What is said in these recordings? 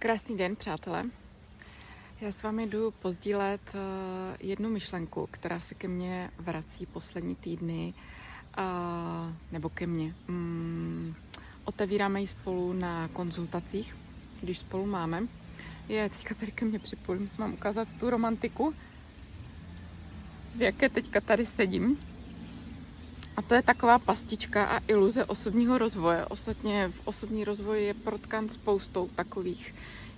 Krásný den, přátelé. Já s vámi jdu pozdílet jednu myšlenku, která se ke mně vrací poslední týdny, nebo ke mně. Otevíráme ji spolu na konzultacích, když spolu máme. Teďka tady ke mně připojím, musím vám ukázat tu romantiku, v jaké teďka tady sedím. A to je taková pastička a iluze osobního rozvoje. Ostatně v osobní rozvoji je protkan spoustou takových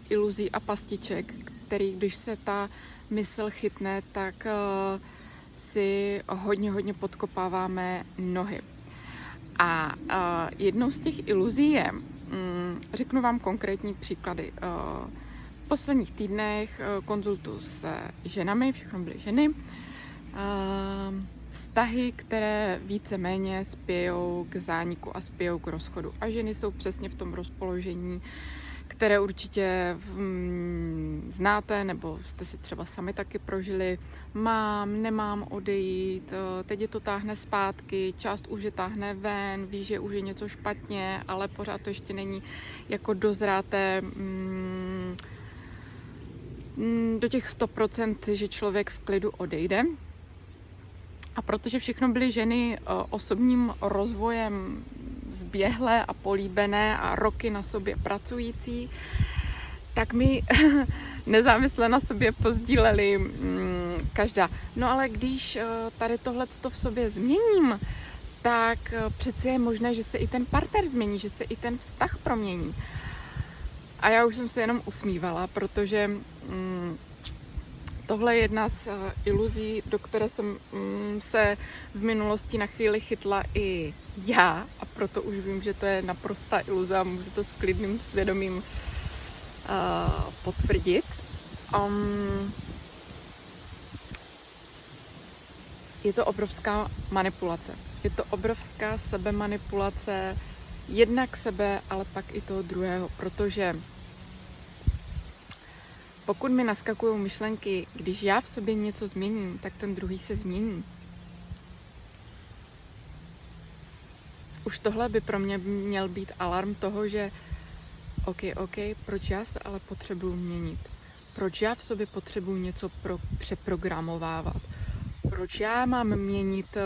iluzí a pastiček, který, když se ta mysl chytne, tak si hodně podkopáváme nohy. A jednou z těch iluzí je, řeknu vám konkrétní příklady. V posledních týdnech konzultuju se ženami, všechno byly ženy, vztahy, které víceméně spějou k zániku a spějou k rozchodu. A ženy jsou přesně v tom rozpoložení, které určitě znáte, nebo jste si třeba sami taky prožili. Nemám odejít, teď je to táhne zpátky, část už je táhne ven, ví, že už je něco špatně, ale pořád to ještě není jako dozráté do těch 100%, že člověk v klidu odejde. A protože všechno byly ženy osobním rozvojem zběhlé a políbené a roky na sobě pracující, tak mi nezávisle na sobě pozdíleli každá. No ale když tady tohleto v sobě změním, tak přece je možné, že se i ten partner změní, že se i ten vztah promění. A já už jsem se jenom usmívala, protože tohle je jedna z iluzí, do které jsem se v minulosti na chvíli chytla i já, a proto už vím, že to je naprostá iluze a můžu to s klidným svědomím potvrdit. Je to obrovská manipulace. Je to obrovská sebemanipulace jednak sebe, ale pak i toho druhého, protože pokud mi naskakují myšlenky, když já v sobě něco změním, tak ten druhý se změní. Už tohle by pro mě měl být alarm toho, že OK, proč já se ale potřebuju měnit? Proč já v sobě potřebuju něco přeprogramovávat? Proč já mám měnit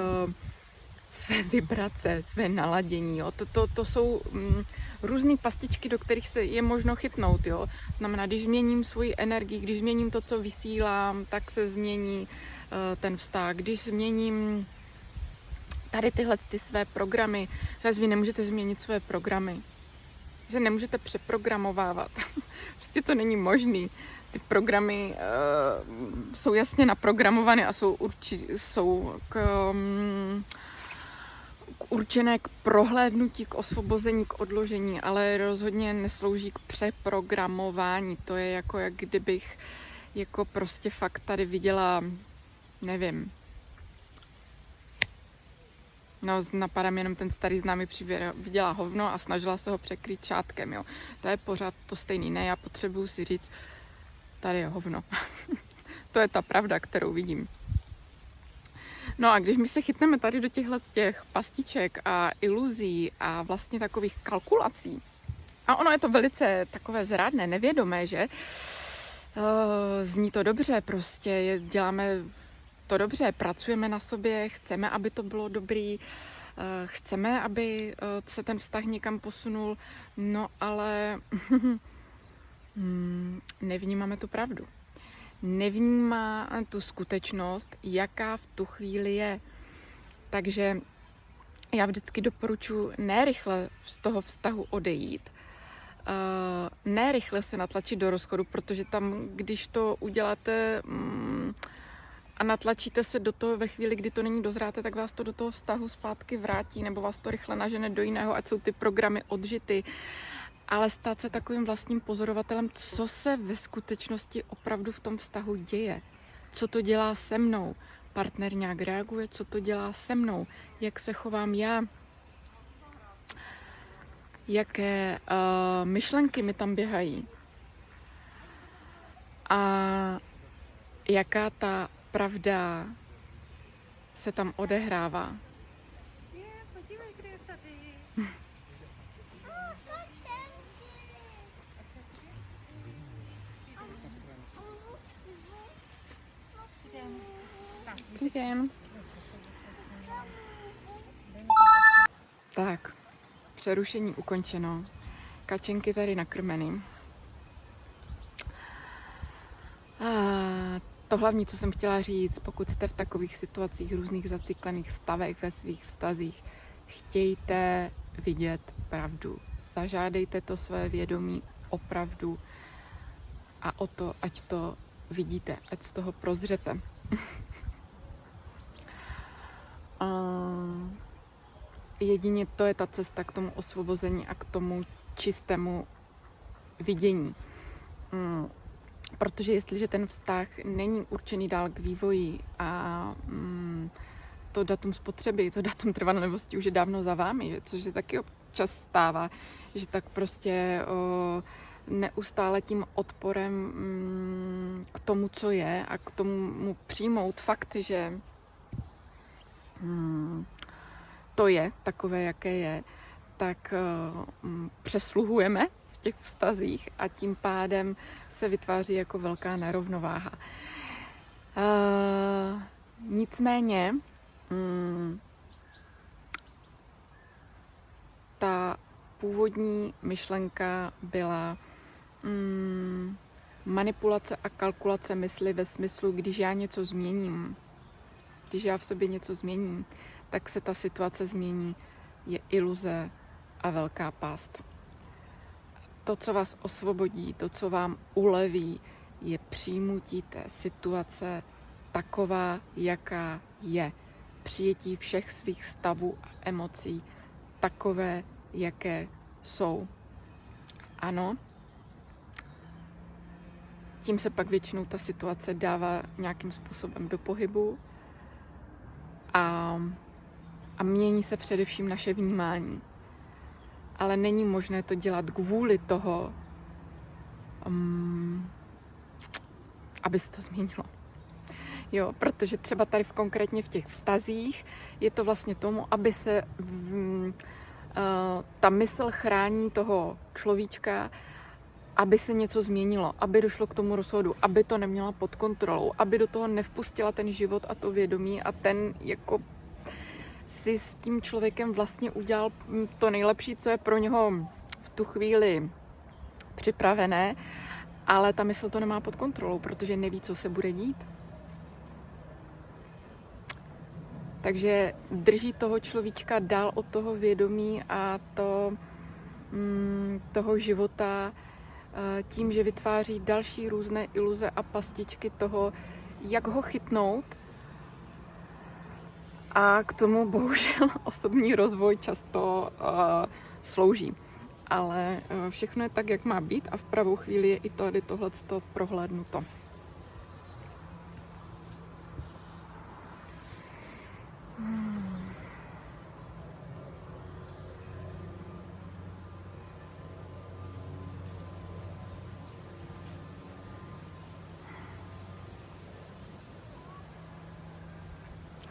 své vibrace, své naladění? Jo? To jsou různé pastičky, do kterých se je možno chytnout. Jo? Znamená, když změním svoji energii, když změním to, co vysílám, tak se změní ten vztah. Když změním tady tyhle své programy, vy nemůžete změnit své programy. Vy se nemůžete přeprogramovávat. Prostě to není možný. Ty programy jsou jasně naprogramované a jsou určené k prohlédnutí, k osvobození, k odložení, ale rozhodně neslouží k přeprogramování. To je jako kdybych jako prostě fakt tady viděla, nevím, napadá mi jenom ten starý známý příběh, viděla hovno a snažila se ho překrýt šátkem, jo. To je pořád to stejný, ne, já potřebuju si říct, tady je hovno. To je ta pravda, kterou vidím. No a když my se chytneme tady do těch pastiček a iluzí a vlastně takových kalkulací, a ono je to velice takové zrádné, nevědomé, že? Zní to dobře, prostě děláme to dobře, pracujeme na sobě, chceme, aby to bylo dobrý, chceme, aby se ten vztah někam posunul, no ale nevnímáme tu pravdu. Nevnímá tu skutečnost, jaká v tu chvíli je. Takže já vždycky doporučuji ne rychle z toho vztahu odejít, ne rychle se natlačit do rozchodu, protože tam, když to uděláte a natlačíte se do toho ve chvíli, kdy to není dozráté, tak vás to do toho vztahu zpátky vrátí nebo vás to rychle nažene do jiného, ať jsou ty programy odžity. Ale stát se takovým vlastním pozorovatelem, co se ve skutečnosti opravdu v tom vztahu děje. Co to dělá se mnou. Partner nějak reaguje, co to dělá se mnou. Jak se chovám já. Jaké myšlenky mi tam běhají. A jaká ta pravda se tam odehrává. Again. Tak, přerušení ukončeno. Kačenky tady nakrmeny. A to hlavní, co jsem chtěla říct, pokud jste v takových situacích, různých zacyklených stavech ve svých vztazích, chtějte vidět pravdu. Zažádejte to své vědomí o pravdu a o to, ať to vidíte, ať z toho prozřete. Jedině to je ta cesta k tomu osvobození a k tomu čistému vidění. Protože jestliže ten vztah není určený dál k vývoji a to datum spotřeby, to datum trvanlivosti už je dávno za vámi, což se taky občas stává, že tak prostě neustále tím odporem k tomu, co je a k tomu přijmout fakt, že to je takové, jaké je, tak přesluhujeme v těch vztazích a tím pádem se vytváří jako velká nerovnováha. Nicméně ta původní myšlenka byla manipulace a kalkulace mysli ve smyslu, když já něco změním, když já v sobě něco změním, tak se ta situace změní, je iluze a velká pást. To, co vás osvobodí, to, co vám uleví, je přijmutí té situace taková, jaká je. Přijetí všech svých stavů a emocí takové, jaké jsou. Ano, tím se pak většinou ta situace dává nějakým způsobem do pohybu a mění se především naše vnímání. Ale není možné to dělat kvůli toho, aby se to změnilo. Jo, protože třeba tady konkrétně v těch vztazích je to vlastně tomu, aby se ta mysl chrání toho človíčka, aby se něco změnilo, aby došlo k tomu rozhodu, aby to neměla pod kontrolou, aby do toho nevpustila ten život a to vědomí a ten jako si s tím člověkem vlastně udělal to nejlepší, co je pro něho v tu chvíli připravené, ale ta mysl to nemá pod kontrolou, protože neví, co se bude dít. Takže drží toho človíčka dál od toho vědomí a toho života tím, že vytváří další různé iluze a pastičky toho, jak ho chytnout. A k tomu bohužel osobní rozvoj často slouží. Ale všechno je tak, jak má být a v pravou chvíli je i tohleto prohlédnuto.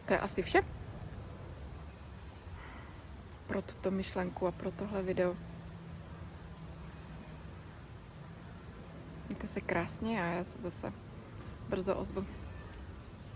To je asi vše pro tuto myšlenku a pro tohle video. Mějte se krásně a já se zase brzo ozvu.